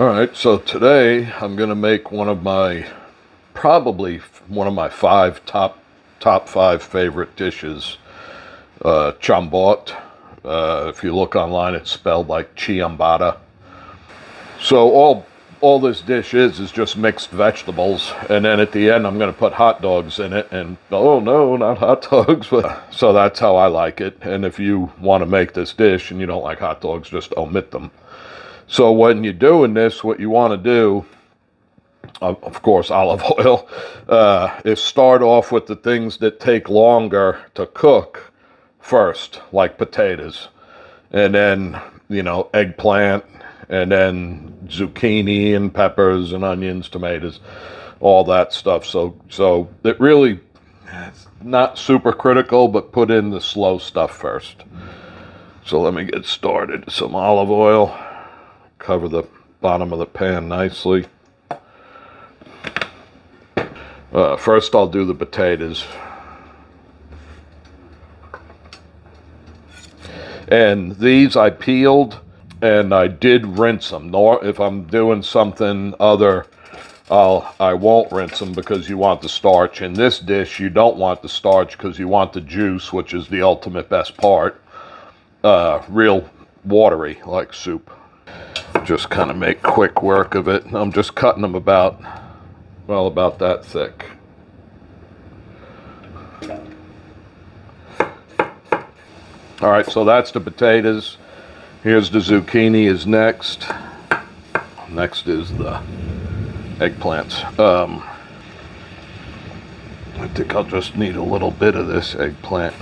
All right, so today I'm going to make probably one of my top five favorite dishes, Chambot. If you look online, it's spelled like Ciambotta. So all this dish is just mixed vegetables, and then at the end I'm going to put hot dogs in it. And oh no, not hot dogs! But so that's how I like it. And if you want to make this dish and you don't like hot dogs, just omit them. So when you're doing this, what you want to do, of course, olive oil, is start off with the things that take longer to cook first, like potatoes, and then, eggplant, and then zucchini and peppers and onions, tomatoes, all that stuff. So it really, it's not super critical, but put in the slow stuff first. So let me get started. Some olive oil. Cover the bottom of the pan nicely. First I'll do the potatoes. And these I peeled and I did rinse them. Nor if I'm doing something other, I won't rinse them because you want the starch. In this dish you don't want the starch because you want the juice, which is the ultimate best part. Real watery, like soup. Just kind of make quick work of it. I'm just cutting them about that thick. All right, so that's the potatoes. Here's the zucchini is next. Next is the eggplants. I think I'll just need a little bit of this eggplant.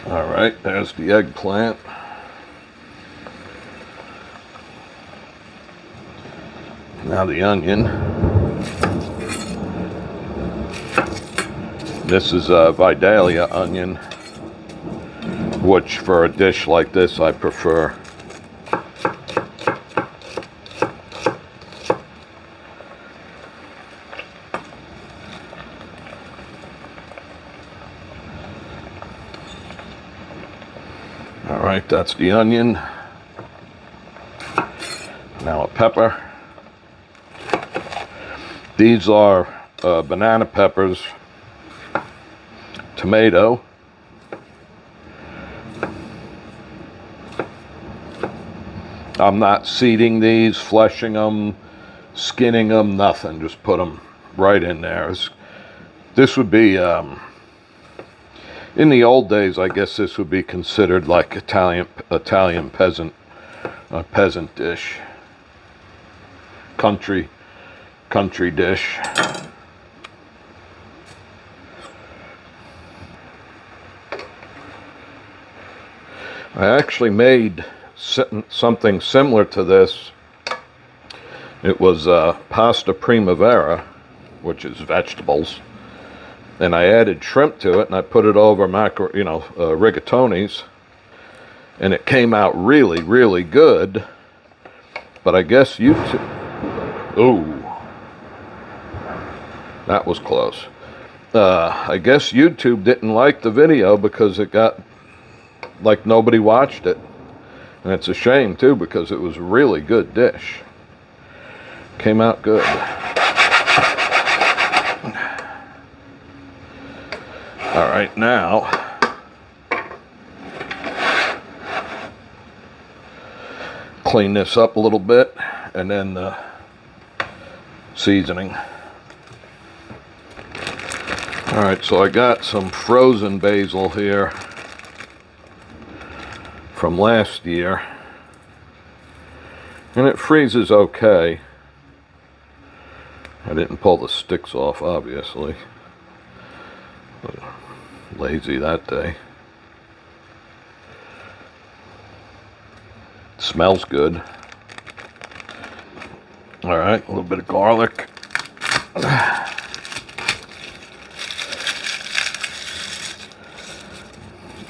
All right, there's the eggplant. Now the onion. This is a Vidalia onion, which for a dish like this I prefer. All right, that's the onion. Now a pepper. These are banana peppers, tomato, I'm not seeding these, fleshing them, skinning them, nothing. Just put them right in there. This would be, in the old days, I guess this would be considered like Italian peasant dish, country dish. I actually made something similar to this. It was pasta primavera, which is vegetables, and I added shrimp to it, and I put it over rigatonis, and it came out really, really good. But I guess ooh, that was close. I guess YouTube didn't like the video because it got like nobody watched it, and it's a shame too because it was a really good dish. Came out good. All right, now clean this up a little bit, and then the seasoning. All right, so I got some frozen basil here from last year, and it freezes okay. I didn't pull the sticks off, obviously. Lazy that day. It smells good. All right, a little bit of garlic.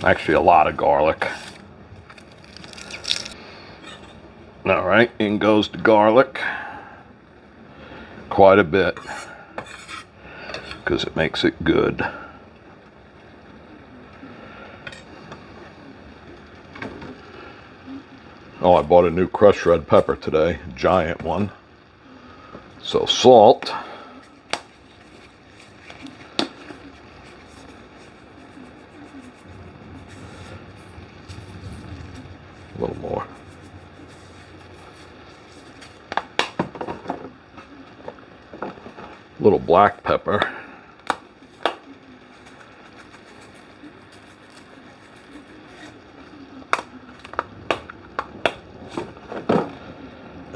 Actually, a lot of garlic. All right, in goes the garlic. Quite a bit, because it makes it good. Oh, I bought a new crushed red pepper today, giant one. So salt. A little more. A little black pepper.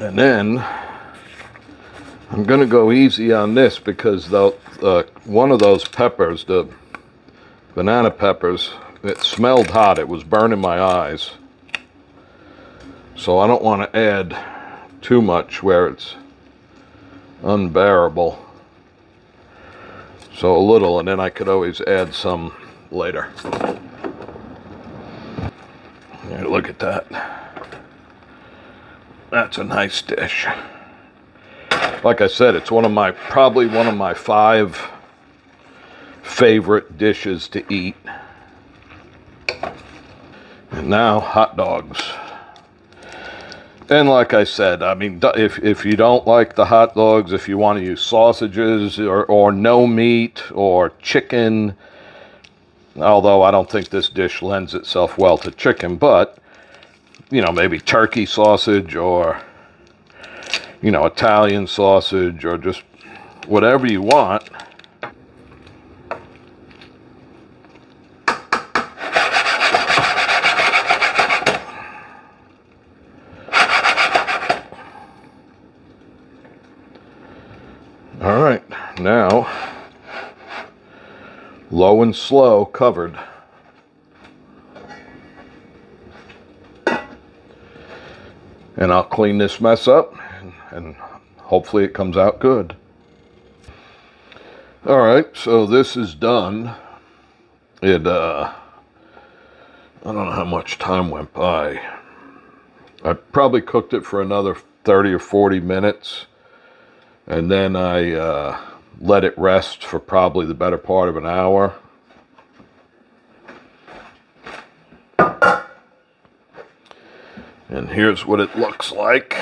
And then I'm going to go easy on this because one of those peppers, the banana peppers, it smelled hot. It was burning my eyes. So I don't want to add too much where it's unbearable. So a little, and then I could always add some later. Here, look at that. That's a nice dish. Like I said, it's probably one of my 5 favorite dishes to eat. And now, hot dogs. And like I said, I mean, if you don't like the hot dogs, if you want to use sausages or no meat or chicken, although I don't think this dish lends itself well to chicken, but you know, maybe turkey sausage or, you know, Italian sausage or just whatever you want. All right, now, low and slow covered. And I'll clean this mess up, and hopefully it comes out good. All right, so this is done. I don't know how much time went by. I probably cooked it for another 30 or 40 minutes, and then I let it rest for probably the better part of an hour. And here's what it looks like.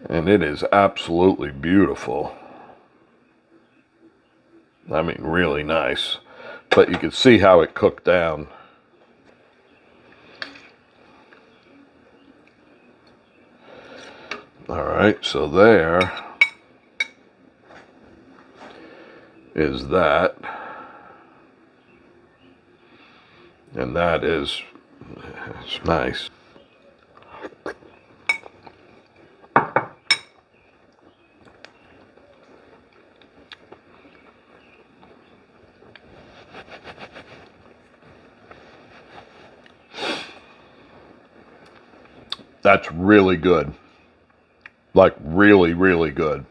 And it is absolutely beautiful. I mean, really nice. But you can see how it cooked down. All right, so there is that. And that is, it's nice. That's really good. Like really, really good.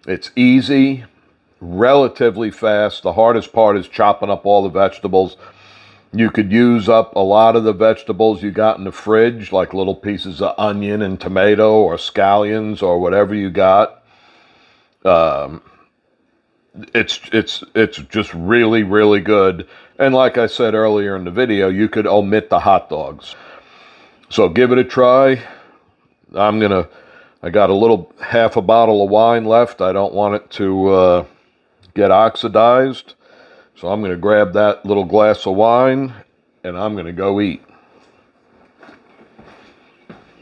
It's easy, relatively fast. The hardest part is chopping up all the vegetables. You could use up a lot of the vegetables you got in the fridge, like little pieces of onion and tomato or scallions or whatever you got. It's just really, really good. And like I said earlier in the video, you could omit the hot dogs. So give it a try. I got half a bottle of wine left. I don't want it to get oxidized. So I'm going to grab that little glass of wine and I'm going to go eat.